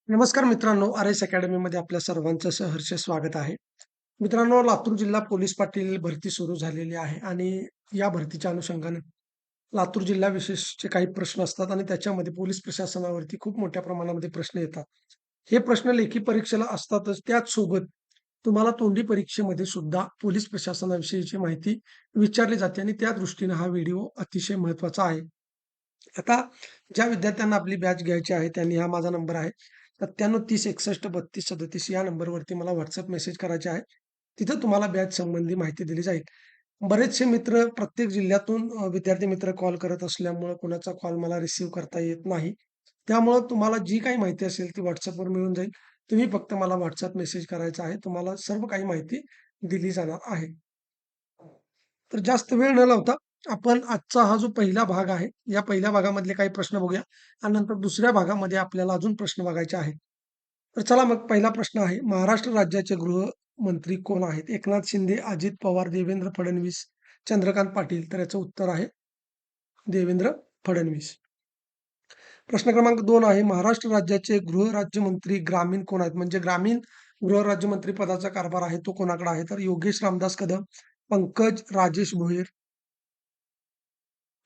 नमस्कार मित्रांनो, आर.एस. अकॅडमीमध्ये आपल्या सर्वांचं सहर्ष स्वागत आहे. मित्रांनो, लातूर जिल्हा पोलीस पाटील भरती सुरू झालेली आहे आणि या भरतीच्या अनुषंगाने लातूर जिल्हा विशेषचे काही प्रश्न असतात आणि त्याच्यामध्ये पोलीस प्रशासनावरती खूप मोठ्या प्रमाणामध्ये प्रश्न येतात. हे प्रश्न लेखी परीक्षेला असतातच, त्याच सोबत तुम्हाला तोंडी परीक्षेमध्ये सुद्धा पोलीस प्रशासनाविषयीची माहिती विचारली जाते आणि त्या दृष्टीने हा व्हिडिओ अतिशय महत्त्वाचा आहे. आता ज्या विद्यार्थ्यांना आपली बॅच घ्यायची आहे त्यांनी हा माझा नंबर आहे 97 30 61 32 37 या नंबरवरती मला व्हॉट्सअप मेसेज करायचे आहे. तिथं तुम्हाला बॅच संबंधी माहिती दिली जाईल. बरेचसे मित्र प्रत्येक जिल्ह्यातून विद्यार्थी मित्र कॉल करत असल्यामुळं कुणाचा कॉल मला रिसीव्ह करता येत नाही. त्यामुळं तुम्हाला जी काही माहिती असेल ती WhatsAppवर मिळून जाईल. तुम्ही फक्त मला WhatsApp मेसेज करायचा आहे. तुम्हाला सर्व काही माहिती दिली जाणार आहे. तर जास्त वेळ न लावता आपण आजचा हा जो पहिला भाग आहे, या पहिल्या भागामधले काही प्रश्न बघूया आणि नंतर दुसऱ्या भागामध्ये आपल्याला अजून प्रश्न बघायचे आहेत. तर चला मग पहिला प्रश्न आहे, महाराष्ट्र राज्याचे गृहमंत्री कोण आहेत? एकनाथ शिंदे, अजित पवार, देवेंद्र फडणवीस, चंद्रकांत पाटील. तर याचं उत्तर आहे देवेंद्र फडणवीस. प्रश्न क्रमांक 2 आहे, महाराष्ट्र राज्याचे गृहराज्यमंत्री ग्रामीण कोण आहेत? म्हणजे ग्रामीण गृहराज्यमंत्री पदाचा कारभार आहे तो कोणाकडे आहे? तर योगेश रामदास कदम, पंकज राजेश भोईर,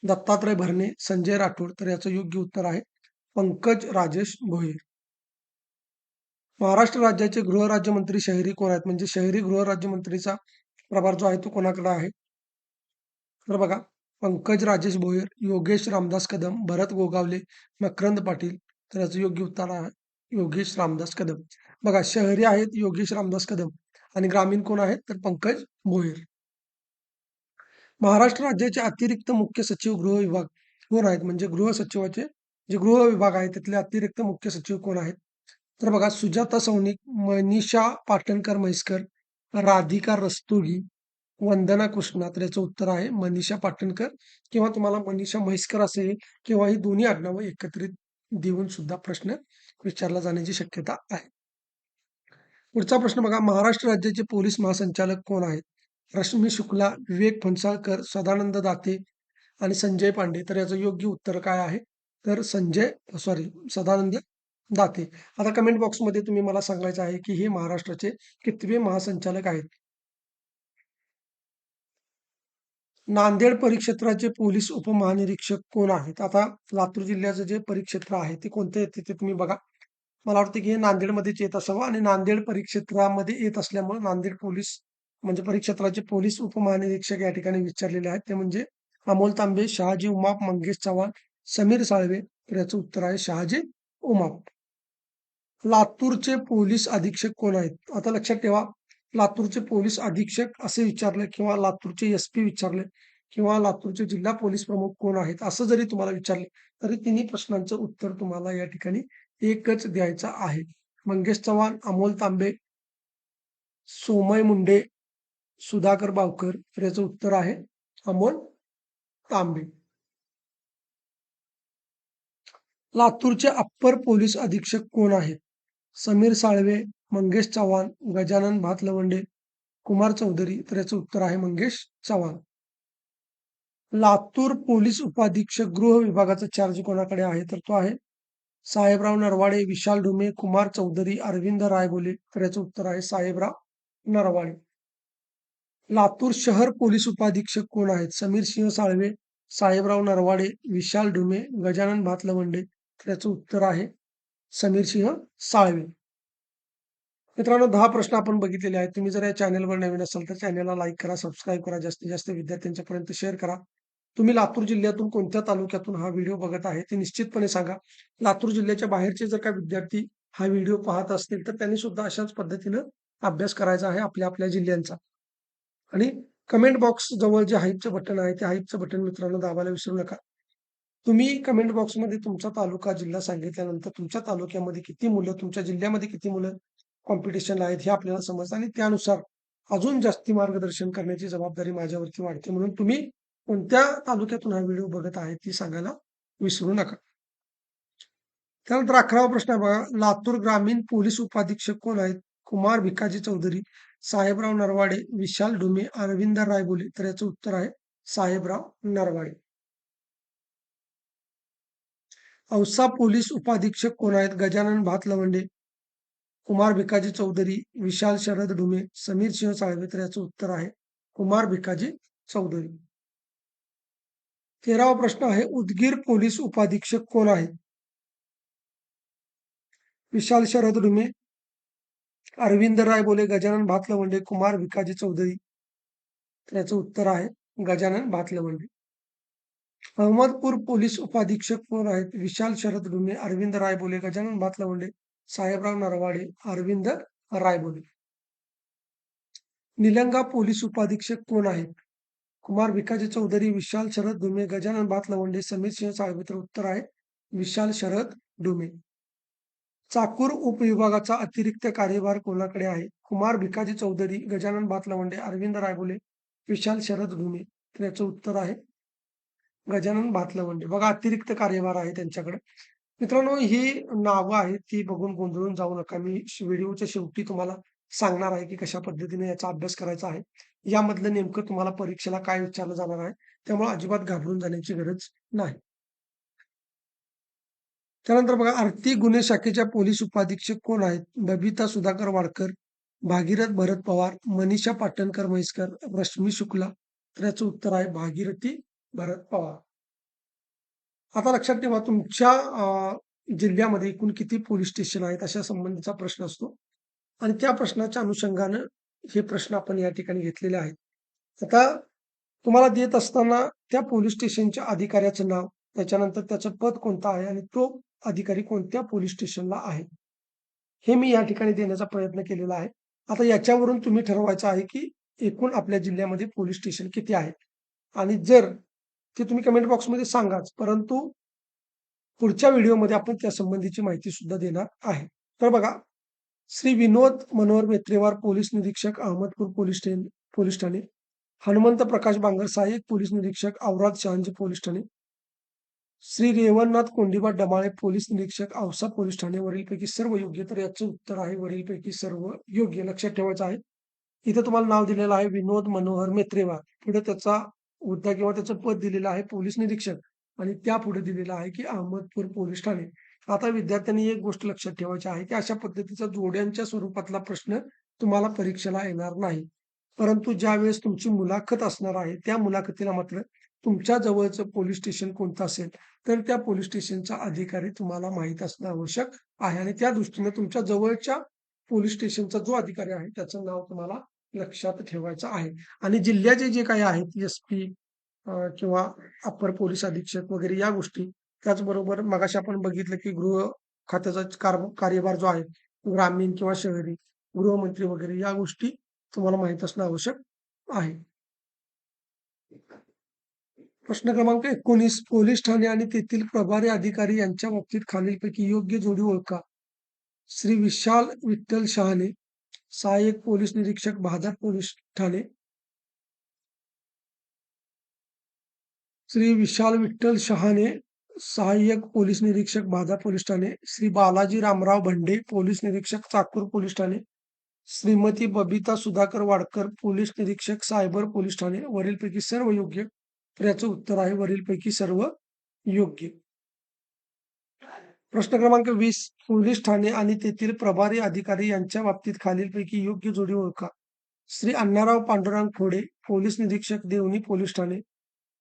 दत्तात्रय भरणे, संजय राठोड. तर याचं योग्य उत्तर आहे पंकज राजेश भोईर. महाराष्ट्र राज्याचे गृहराज्यमंत्री शहरी कोण आहेत? म्हणजे शहरी गृहराज्यमंत्रीचा प्रभार जो आहे तो कोणाकडे आहे? तर बघा, पंकज राजेश भोईर, योगेश रामदास कदम, भरत गोगावले, मकरंद पाटील. तर याचं योग्य उत्तर आहे योगेश रामदास कदम. बघा, शहरी आहेत योगेश रामदास कदम आणि ग्रामीण कोण आहेत? तर पंकज भोईर. महाराष्ट्र राज्याचे अतिरिक्त मुख्य सचिव गृह विभाग कोण आहेत? म्हणजे गृह सचिवाचे जे गृह विभाग आहे त्यातले अतिरिक्त मुख्य सचिव कोण आहेत? तर बघा, सुजाता सौनिक, मनीषा पाटणकर म्हैसकर, राधिका रस्तोगी, वंदना कृष्णा. तर याचं उत्तर आहे मनीषा पाटणकर किंवा तुम्हाला मनीषा म्हैसकर असेल किंवा ही दोन्ही आडनावं एकत्रित देऊन सुद्धा प्रश्न विचारला जाण्याची शक्यता आहे. पुढचा प्रश्न बघा, महाराष्ट्र राज्याचे पोलीस महासंचालक कोण आहेत? रश्मी शुक्ला, विवेक फणसाळकर, सदानंद दाते आणि संजय पांडे. तर याचं योग्य उत्तर काय आहे? तर सदानंद दाते. आता कमेंट बॉक्समध्ये तुम्ही मला सांगायचं आहे की हे महाराष्ट्राचे कितवे महासंचालक आहेत? नांदेड परिक्षेत्राचे पोलीस उपमहानिरीक्षक कोण आहेत? आता लातूर जिल्ह्याचं जे परिक्षेत्र आहे ते कोणतं येते ते तुम्ही बघा. मला वाटतं की हे नांदेडमध्येच येत असावं आणि नांदेड परिक्षेत्रामध्ये येत असल्यामुळे नांदेड पोलीस म्हणजे परिक्षेत्राचे पोलीस उपमहानिरीक्षक या ठिकाणी विचारलेले आहेत. ते म्हणजे अमोल तांबे, शहाजी उमाप, मंगेश चव्हाण, समीर साळवे. तर याचं उत्तर आहे शहाजी उमाप. लातूरचे पोलीस अधीक्षक कोण आहेत? आता लक्षात ठेवा, लातूरचे पोलीस अधीक्षक असे विचारले किंवा लातूरचे एस-पी विचारले किंवा लातूरचे जिल्हा पोलीस प्रमुख कोण आहेत? असं जरी तुम्हाला विचारले, तरी तिन्ही प्रश्नांचं उत्तर तुम्हाला या ठिकाणी एकच द्यायचं आहे. मंगेश चव्हाण, अमोल तांबे, सोमय मुंडे, सुधाकर बावकर. तर याचं उत्तर आहे अमोल तांबे. लातूरचे अप्पर पोलीस अधीक्षक कोण आहेत? समीर साळवे, मंगेश चव्हाण, गजानन भातलवंडे, कुमार चौधरी. तर याचं उत्तर आहे मंगेश चव्हाण. लातूर पोलीस उपाधीक्षक गृह विभागाचा चार्ज कोणाकडे आहे? तर तो आहे साहेबराव नरवाडे, विशाल ढुमे, कुमार चौधरी, अरविंद रायबोले. तर याचं उत्तर आहे साहेबराव नरवाडे. लातूर शहर पोलीस उपाधीक्षक कोण आहेत? समीर सिंह साळवे, साहेबराव नरवाडे, विशाल ढुमे, गजानन भातलवंडे. तर याचं उत्तर आहे समीर सिंह साळवे. मित्रांनो, 10 प्रश्न आपण बघितलेले आहेत. तुम्ही जर या चॅनलवर नवीन असाल तर चॅनलला लाईक करा, सबस्क्राईब करा, जास्तीत जास्त विद्यार्थ्यांच्यापर्यंत शेअर करा. तुम्ही लातूर जिल्ह्यातून कोणत्या तालुक्यातून हा व्हिडिओ बघत आहे ते निश्चितपणे सांगा. लातूर जिल्ह्याच्या बाहेरचे जर काही विद्यार्थी हा व्हिडिओ पाहत असतील तर त्यांनी सुद्धा अशाच पद्धतीनं अभ्यास करायचा आहे आपल्या आपल्या जिल्ह्यांचा. आणि कमेंट बॉक्स जवळ जे हाईपचं बटन आहे, त्या हाईपचं बटन मित्रांनो दाबायला विसरू नका. तुम्ही कमेंट बॉक्समध्ये तुमचा तालुका, जिल्हा सांगितल्यानंतर तुमच्या तालुक्यामध्ये किती मुलं, तुमच्या जिल्ह्यामध्ये किती मुलं कॉम्पिटिशनला आहेत हे आपल्याला समजतं आणि त्यानुसार अजून जास्ती मार्गदर्शन करण्याची जबाबदारी माझ्यावरती वाढते. म्हणून तुम्ही कोणत्या तालुक्यातून हा व्हिडिओ बघत आहे ती सांगायला विसरू नका. त्यानंतर 11वा प्रश्न आहे बघा, लातूर ग्रामीण पोलीस उपाधीक्षक कोण आहेत? कुमार भिकाजी चौधरी, साहेबराव नरवाडे, विशाल ढुमे, अरविंद रायबोले. तर याचं उत्तर आहे साहेबराव नरवाडे. औसा पोलीस उपाधीक्षक कोण आहेत? गजानन भातलवंडे, कुमार भिकाजी चौधरी, विशाल शरद ढुमे, समीर सिंह साळवे. तर याचं उत्तर आहे कुमार भिकाजी चौधरी. 13वा प्रश्न आहे, उदगीर पोलीस उपाधीक्षक कोण आहेत? विशाल शरद ढुमे, अरविंद रायबोले, गजानन भातलवंडे, कुमार भिकाजी चौधरी. तर याचं उत्तर आहे गजानन भातलवंडे. अहमदपूर पोलीस उपाधीक्षक कोण आहेत? विशाल शरद ढुमे, अरविंद रायबोले, गजानन भातलवंडे, साहेबराव नरवाडे, अरविंद रायबोले. निलंगा पोलीस उपाधीक्षक कोण आहेत? कुमार भिकाजी चौधरी, विशाल शरद ढुमे, गजानन भातलवंडे, समीर सिंह साळवे. तर उत्तर आहे विशाल शरद ढुमे. चाकूर उपविभागाचा अतिरिक्त कार्यभार कोणाकडे आहे? कुमार भिकाजी चौधरी, गजानन भातलवंडे, अरविंद रायबोले, विशाल शरद ढुमे. तर याचं उत्तर आहे गजानन भातलवंडे. बघा, अतिरिक्त कार्यभार आहे त्यांच्याकडे. मित्रांनो, ही नावं आहेत ती बघून गोंधळून जाऊ नका. मी व्हिडिओच्या शेवटी तुम्हाला सांगणार आहे की कशा पद्धतीने याचा अभ्यास करायचा आहे. यामधलं नेमकं तुम्हाला परीक्षेला काय विचारलं जाणार आहे. त्यामुळे अजिबात घाबरून जाण्याची गरज नाही. त्यानंतर बघा, आर्थिक गुन्हे शाखेच्या पोलीस उपाधीक्षक कोण आहेत? बबिता सुधाकर वाडकर, भागीरथ भरत पवार, मनीषा पाटणकर म्हैसकर, रश्मी शुक्ला. तर याचं उत्तर आहे भागीरथी भरत पवार. आता लक्षात ठेवा, तुमच्या जिल्ह्यामध्ये एकूण किती पोलीस स्टेशन आहेत अशा संबंधीचा प्रश्न असतो आणि त्या प्रश्नाच्या अनुषंगानं हे प्रश्न आपण या ठिकाणी घेतलेले आहेत. आता तुम्हाला देत असताना त्या पोलीस स्टेशनच्या अधिकाऱ्याचं नाव, त्याच्यानंतर त्याचं पद कोणतं आहे आणि तो अधिकारी कोणत्या पोलीस स्टेशनला आहे, हे मी या ठिकाणी देण्याचा प्रयत्न केलेला आहे. आता याच्यावरून तुम्ही ठरवायचं आहे की एकूण आपल्या जिल्ह्यामध्ये पोलीस स्टेशन किती आहेत आणि जर ते तुम्ही कमेंट बॉक्समध्ये सांगाच, परंतु पुढच्या व्हिडिओमध्ये आपण त्या संबंधीची माहिती सुद्धा देणार आहे. तर बघा, श्री विनोद मनोहर मेत्रेवार, पोलीस निरीक्षक, अहमदपूर पोलीस ठाणे. हनुमंत प्रकाश बांगर, सहाय्यक पोलीस निरीक्षक, औराद शहाजी पोलीस ठाणे. श्री रेवणनाथ कोंडीबा डमाळे, पोलीस निरीक्षक, औसा पोलीस ठाणे. वरीलपैकी सर्व योग्य. तर याचं उत्तर आहे वरीलपैकी सर्व योग्य. लक्षात ठेवायचं आहे. इथे तुम्हाला नाव दिलेलं आहे विनोद मनोहर मेत्रेवार, पुढे त्याचा हुद्दा किंवा त्याचं पद दिलेलं आहे पोलीस निरीक्षक आणि त्यापुढे दिलेलं आहे की अहमदपूर पोलीस ठाणे. आता विद्यार्थ्यांनी एक गोष्ट लक्षात ठेवायची आहे की अशा पद्धतीचा जोड्यांच्या स्वरूपातला प्रश्न तुम्हाला परीक्षेला येणार नाही. परंतु ज्यावेळेस तुमची मुलाखत असणार आहे, त्या मुलाखतीला मात्र तुमच्या जवळचं पोलीस स्टेशन कोणतं असेल, तर त्या पोलीस स्टेशनचा अधिकारी तुम्हाला माहीत असणं आवश्यक आहे आणि त्या दृष्टीने तुमच्या जवळच्या पोलीस स्टेशनचा जो अधिकारी आहे त्याचं नाव तुम्हाला लक्षात ठेवायचं आहे. आणि जिल्ह्याचे जे काही आहेत एस-पी किंवा अप्पर पोलीस अधीक्षक वगैरे या गोष्टी, त्याचबरोबर मगाशी आपण बघितलं की गृह खात्याचा कार्यभार जो आहे, ग्रामीण किंवा शहरी, गृहमंत्री वगैरे या गोष्टी तुम्हाला माहीत असणं आवश्यक आहे. प्रश्न क्रमांक 19, पोलीस ठाणे आणि तेथील प्रभारी अधिकारी यांच्या बाबतीत खालीलपैकी योग्य जोडी ओळखा. श्री विशाल विठ्ठल शहाणे, सहाय्यक पोलीस निरीक्षक, भादर पोलीस ठाणे. श्री विशाल विठ्ठल शहाणे, सहाय्यक पोलीस निरीक्षक, भादर पोलीस ठाणे. श्री बालाजी रामराव भंडे, पोलीस निरीक्षक, चाकूर पोलीस ठाणे. श्रीमती बबिता सुधाकर वाडकर, पोलीस निरीक्षक, सायबर पोलीस ठाणे. वरीलपैकी सर्व योग्य. तर याचं उत्तर आहे वरीलपैकी सर्व योग्य. प्रश्न क्रमांक 20, पोलीस ठाणे आणि तेथील प्रभारी अधिकारी यांच्या बाबतीत खालीलपैकी योग्य जोडी ओळखा. श्री अण्णाराव पांडुरंग खोडे, पोलीस निरीक्षक, देवणी पोलीस ठाणे.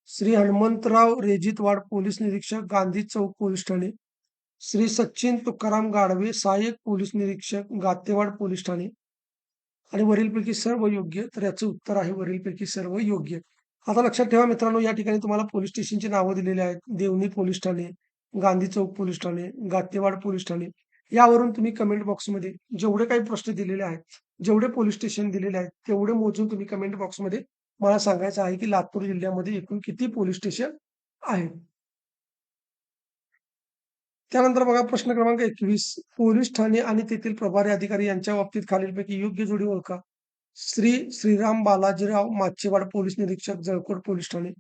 श्री हनुमंतराव रेजितवाड, पोलीस निरीक्षक, गांधी चौक पोलीस ठाणे. श्री सचिन तुकाराम गाडवे, सहाय्यक पोलीस निरीक्षक, गातेवाड पोलीस ठाणे. आणि वरीलपैकी सर्व योग्य. तर याचं उत्तर आहे वरीलपैकी सर्व योग्य. आता लक्षात ठेवा मित्रांनो, या ठिकाणी तुम्हाला पोलीस स्टेशनची नावं दिलेली आहेत. देवणी पोलीस ठाणे, गांधी चौक पोलीस ठाणे, गातेवाड पोलीस ठाणे. यावरून तुम्ही कमेंट बॉक्समध्ये जेवढे काही प्रश्न दिलेले आहेत, जेवढे पोलीस स्टेशन दिलेले आहेत, तेवढे मोजून तुम्ही कमेंट बॉक्समध्ये मला सांगायचं आहे की लातूर जिल्ह्यामध्ये एकूण किती पोलीस स्टेशन आहेत. त्यानंतर बघा, प्रश्न क्रमांक 21, पोलीस ठाणे आणि तेथील प्रभारी अधिकारी यांच्या बाबतीत खालीलपैकी योग्य जोडी ओळखा. श्री श्रीराम बालाजीराव माचेवाड, पोलीस निरीक्षक, जळकोट पोलीस ठाणे.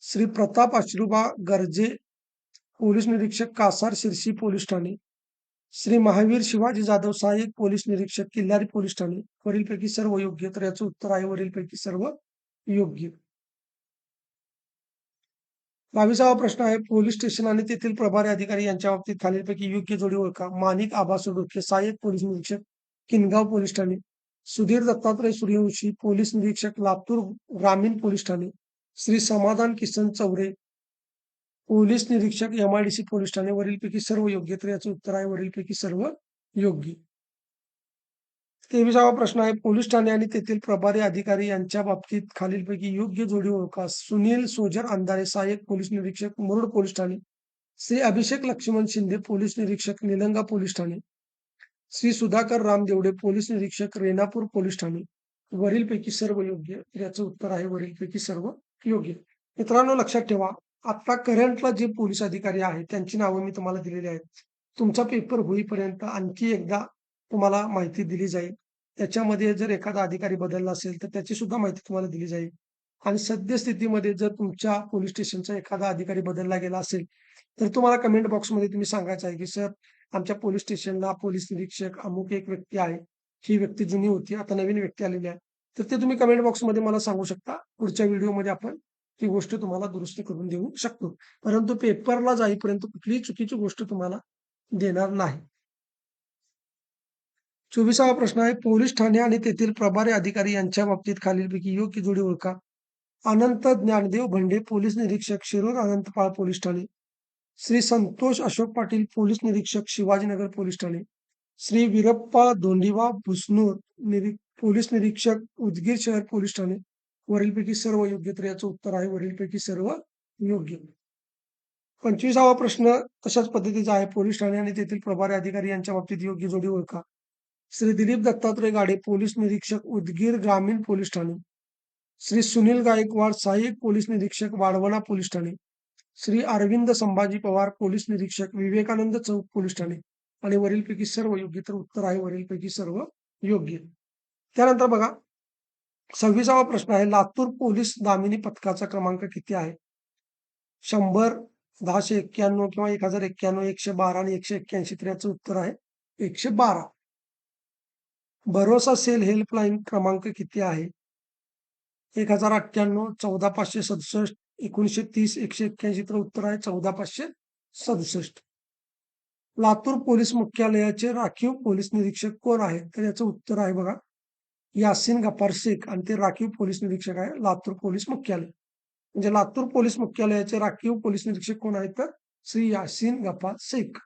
श्री प्रताप अश्रुबा गर्जे, पोलीस निरीक्षक, कासार शिरसी पोलीस ठाणे. श्री महावीर शिवाजी जाधव, सहाय्यक पोलीस निरीक्षक, किल्लारी पोलीस ठाणे. वरीलपैकी सर्व योग्य. तर याचं उत्तर आहे वरीलपैकी सर्व योग्य. 22वा प्रश्न आहे पोलीस स्टेशन आणि तेथील प्रभारी अधिकारी यांच्या बाबतीत खालीलपैकी योग्य जोडी ओळखा. माणिक आबासू डोके, सहाय्यक पोलीस निरीक्षक, किनगाव पोलीस ठाणे. सुधीर दत्तात्रय सूर्यवंशी, पोलीस निरीक्षक, लातूर ग्रामीण पोलीस ठाणे. श्री समाधान किसन चौरे, पोलीस निरीक्षक, MIDC पोलीस ठाणे. वरीलपैकी सर्व योग्य. तर याचं उत्तर आहे वरीलपैकी सर्व योग्य. 23वा प्रश्न आहे पोलीस ठाणे आणि तेथील प्रभारी अधिकारी यांच्या बाबतीत खालीलपैकी योग्य जोडी ओळखा. सुनील सोजर अंधारे, सहाय्यक पोलीस निरीक्षक, मुरुड पोलीस ठाणे. श्री अभिषेक लक्ष्मण शिंदे, पोलीस निरीक्षक, निलंगा पोलीस ठाणे. श्री सुधाकर राम देवडे, पोलीस निरीक्षक, रेणापूर पोलीस ठाणे. वरीलपैकी सर्व योग्य. तर याचं उत्तर आहे वरीलपैकी सर्व योग्य. मित्रांनो लक्षात ठेवा, आता करंटला जे पोलीस अधिकारी आहेत त्यांची नावं मी तुम्हाला दिलेली आहेत. तुमचा पेपर होईपर्यंत आणखी एकदा तुम्हाला माहिती दिली जाईल. त्याच्यामध्ये जर एखादा अधिकारी बदलला असेल तर त्याची सुद्धा माहिती तुम्हाला दिली जाईल. आणि सद्यस्थितीमध्ये जर तुमच्या पोलीस स्टेशनचा एखादा अधिकारी बदलला गेला असेल तर तुम्हाला कमेंट बॉक्समध्ये तुम्ही सांगायचं आहे की सर आमच्या पोलीस स्टेशनला पोलीस निरीक्षक अमुक एक व्यक्ती आहे. ही व्यक्ती जुनी होती, आता नवीन व्यक्ती आलेली आहे. तर ते तुम्ही कमेंट बॉक्समध्ये मला सांगू शकता. पुढच्या व्हिडिओमध्ये आपण ती गोष्ट तुम्हाला दुरुस्त करून देऊ शकतो. परंतु पेपरला जाईपर्यंत कुठलीही चुकीची गोष्ट तुम्हाला देणार नाही. 24वा प्रश्न आहे पोलीस ठाणे आणि तेथील प्रभारी अधिकारी यांच्या बाबतीत खालीलपैकी योग्य जोडी ओळखा. अनंत ज्ञानदेव भंडे, पोलीस निरीक्षक, शिरूर अनंतपाळ पोलीस ठाणे. श्री संतोष अशोक पाटील, पोलीस निरीक्षक, शिवाजीनगर पोलीस ठाणे. श्री वीरप्पा धोंडिवा बुसनूर, पोलीस निरीक्षक, उदगीर शहर पोलीस ठाणे. वरीलपैकी सर्व योग्य. तर याचं उत्तर आहे वरीलपैकी सर्व योग्य. 25वा प्रश्न तशाच पद्धतीचा आहे पोलीस ठाणे आणि तेथील प्रभारी अधिकारी यांच्या बाबतीत योग्य जोडी ओळखा. श्री दिलीप दत्तात्रय गाडे, पोलीस निरीक्षक, उदगीर ग्रामीण पोलीस ठाणे. श्री सुनील गायकवाड, सहाय्यक पोलीस निरीक्षक, वाढवणा पोलीस ठाणे. श्री अरविंद संभाजी पवार, पोलीस निरीक्षक, विवेकानंद चौक पोलीस ठाणे. आणि वरीलपैकी सर्व योग्य. तर उत्तर आहे वरीलपैकी सर्व योग्य. त्यानंतर बघा 26वा प्रश्न आहे लातूर पोलीस दामिनी पथकाचा क्रमांक किती आहे? 100, 1091 किंवा 1091, 112 आणि 181. तर याचं उत्तर आहे 112. भरोसा सेल हेल्पलाईन क्रमांक किती आहे? 1098, 14567, 1930, 181. तर उत्तर आहे 14567. लातूर पोलीस मुख्यालयाचे राखीव पोलीस निरीक्षक कोण आहेत? तर याचं उत्तर आहे बघा यासिन गफ्फार शेख आणि ते राखीव पोलीस निरीक्षक आहे लातूर पोलीस मुख्यालय. म्हणजे लातूर पोलीस मुख्यालयाचे राखीव पोलीस निरीक्षक कोण आहेत? तर श्री यासिन गफ्फार शेख.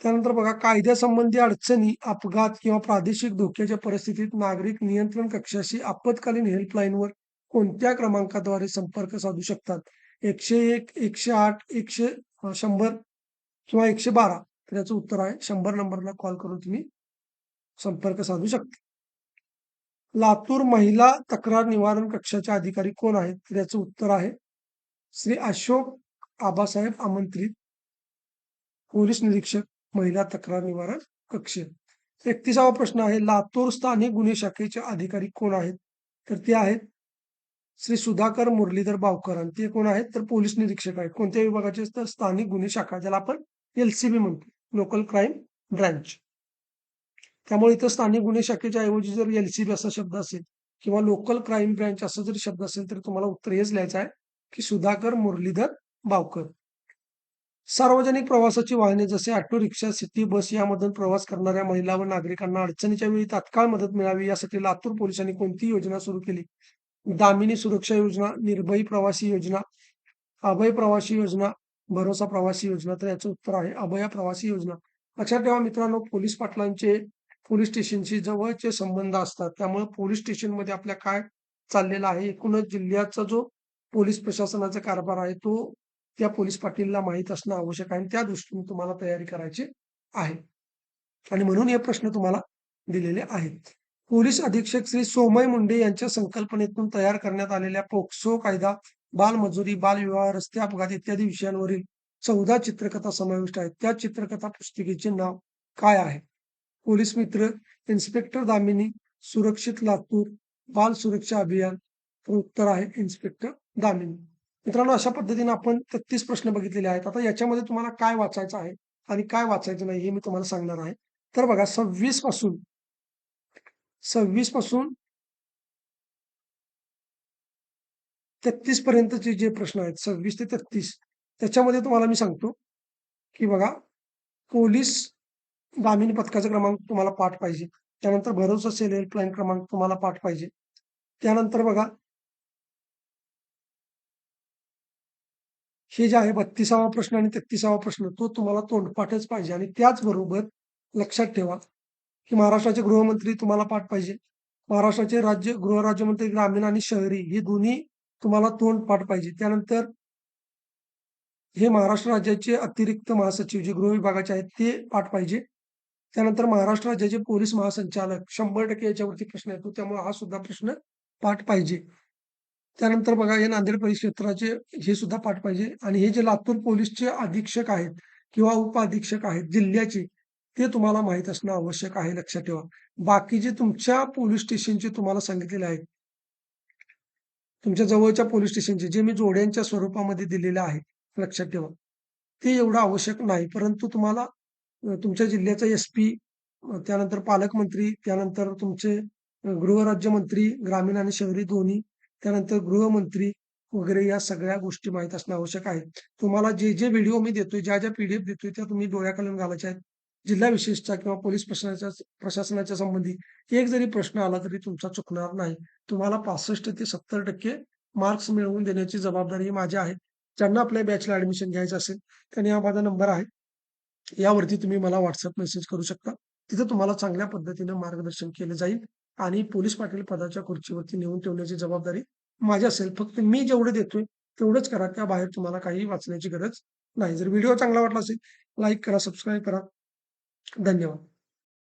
त्यानंतर बघा कायद्यासंबंधी अडचणी, अपघात किंवा प्रादेशिक धोक्याच्या परिस्थितीत नागरिक नियंत्रण कक्षाशी आपत्कालीन हेल्पलाईनवर कोणत्या क्रमांकाद्वारे संपर्क साधू शकतात? 101, 108, 100 किंवा 112. तर याचं उत्तर आहे 100 नंबरला कॉल करून तुम्ही संपर्क साधू शकता. लातूर महिला तक्रार निवारण कक्षाचे अधिकारी कोण आहेत? तर याचं उत्तर आहे श्री अशोक आबासाहेब आमंत्रित, पोलीस निरीक्षक, महिला तक्रार निवारण कक्ष. 31वा प्रश्न आहे लातूर स्थानिक गुन्हे शाखेचे अधिकारी कोण आहेत? तर ते आहेत श्री सुधाकर मुरलीधर बावकर आणि ते कोण आहेत? तर पोलीस निरीक्षक आहेत. कोणत्या विभागाचे? तर स्थानिक गुन्हे शाखा, ज्याला आपण LCB म्हणतो, लोकल क्राईम ब्रँच. त्यामुळे इथं स्थानिक गुन्हे शाखेच्या ऐवजी जर LCB असा शब्द असेल किंवा लोकल क्राईम ब्रँच असा जरी शब्द असेल तर तुम्हाला उत्तर हेच लिहायचं आहे की सुधाकर मुरलीधर बावकर. सार्वजनिक प्रवासाची वाहने जसे ऑटो रिक्षा, सिटी बस यामधून प्रवास करणाऱ्या महिला व नागरिकांना अडचणीच्या वेळी तात्काळ मदत मिळावी यासाठी लातूर पोलिसांनी कोणती योजना सुरू केली? दामिनी सुरक्षा योजना, निर्भयी प्रवासी योजना, अभय प्रवासी योजना, भरोसा प्रवासी योजना. तर याचं उत्तर आहे अभय प्रवासी योजना. लक्षात ठेवा मित्रांनो, पोलीस पाटलांचे पोलीस स्टेशनशी जवळचे संबंध असतात. त्यामुळे पोलीस स्टेशनमध्ये आपल्या काय चाललेलं आहे, एकूणच जिल्ह्याचा जो पोलीस प्रशासनाचा कारभार आहे तो त्या पोलीस पाटीलला माहीत असणं आवश्यक आहे. त्या दृष्टीने तुम्हाला तयारी करायची आहे आणि म्हणून हे प्रश्न तुम्हाला दिलेले आहेत. पोलीस अधीक्षक श्री सोमय मुंडे यांच्या संकल्पनेतून तयार करण्यात आलेल्या पोक्सो कायदा, बालमजुरी, बालविवाह, रस्ते अपघात इत्यादी विषयांवरील 14 चित्रकथा समाविष्ट आहेत. त्या चित्रकथा पुस्तिकेचे नाव काय आहे? पोलीस मित्र, इन्स्पेक्टर दामिनी, सुरक्षित लातूर, बाल सुरक्षा अभियान. तर उत्तर आहे इन्स्पेक्टर दामिनी. मित्रांनो अशा पद्धतीने आपण 33 प्रश्न बघितलेले आहेत. आता याच्यामध्ये तुम्हाला काय वाचायचं आहे आणि काय वाचायचं नाही हे मी तुम्हाला सांगणार आहे. तर बघा 26 पासून 33 पर्यंतचे जे प्रश्न आहेत 26 ते 33 त्याच्यामध्ये तुम्हाला मी सांगतो, की बघा पोलीस दामिनी पथकाचा क्रमांक तुम्हाला पाठ पाहिजे. त्यानंतर भरोसा सेल हेल्पलाईन क्रमांक तुम्हाला पाठ पाहिजे. त्यानंतर बघा हे जे आहे 32वा प्रश्न आणि 33वा प्रश्न तो तुम्हाला तोंडपाठच पाहिजे आणि त्याचबरोबर लक्षात ठेवा, की महाराष्ट्राचे गृहमंत्री तुम्हाला पाठ पाहिजे. महाराष्ट्राचे गृहराज्यमंत्री ग्रामीण आणि शहरी हे दोन्ही तुम्हाला तोंडपाठ पाहिजे. त्यानंतर हे महाराष्ट्र राज्याचे अतिरिक्त महासचिव जे गृह विभागाचे आहेत ते पाठ पाहिजे. त्यानंतर महाराष्ट्र राज्याचे पोलीस महासंचालक 100% याच्यावरती प्रश्न येतो. त्यामुळे हा सुद्धा प्रश्न पाठ पाहिजे. त्यानंतर बघा हे नांदेड परिक्षेत्राचे हे सुद्धा पाठ पाहिजे आणि हे जे लातूर पोलीसचे अधीक्षक आहेत किंवा उपअधीक्षक आहेत जिल्ह्याचे, ते तुम्हाला माहीत असणं आवश्यक आहे, लक्षात ठेवा. बाकी जे तुमच्या पोलीस स्टेशनचे तुम्हाला सांगितलेले आहेत, तुमच्या जवळच्या पोलीस स्टेशनचे जे मी जोड्यांच्या स्वरूपामध्ये दिलेले आहे, लक्षात ठेवा. ते एवढं आवश्यक नाही. परंतु तुम्हाला तुमच्या जिल्ह्याचा एस-पी, त्यानंतर पालकमंत्री, त्यानंतर तुमचे गृहराज्यमंत्री, ग्रामीण आणि शहरी दोन्ही, त्यानंतर गृहमंत्री वगैरे या सगळ्या गोष्टी माहीत असणं आवश्यक आहे. तुम्हाला जे व्हिडिओ मी देतोय, ज्या पी-डी-एफ देतोय, त्या तुम्ही डोळ्याखालून घालायच्या आहेत. जिल्हा विशेषचा किंवा पोलीस प्रशासनाच्या संबंधी एक जरी प्रश्न आला तरी तुमचा चुकणार नाही. तुम्हाला 65% ते 70% मार्क्स मिळवून देण्याची जबाबदारी माझी आहे. ज्यांना आपल्या बॅचला ॲडमिशन घ्यायचं असेल, त्यांनी हा माझा नंबर आहे. यावरती तुम्ही मला WhatsApp मेसेज करू शकता. तिथं तुम्हाला चांगल्या पद्धतीनं मार्गदर्शन केलं जाईल आणि पोलीस पाटील पदाच्या खुर्चीवरती नेऊन ठेवण्याची जबाबदारी माझी असेल. फक्त मी जेवढं देतोय तेवढंच करा. त्याबाहेर तुम्हाला काही वाचण्याची गरज नाही. जर व्हिडिओ चांगला वाटला असेल, लाईक करा, सबस्क्राईब करा. धन्यवाद.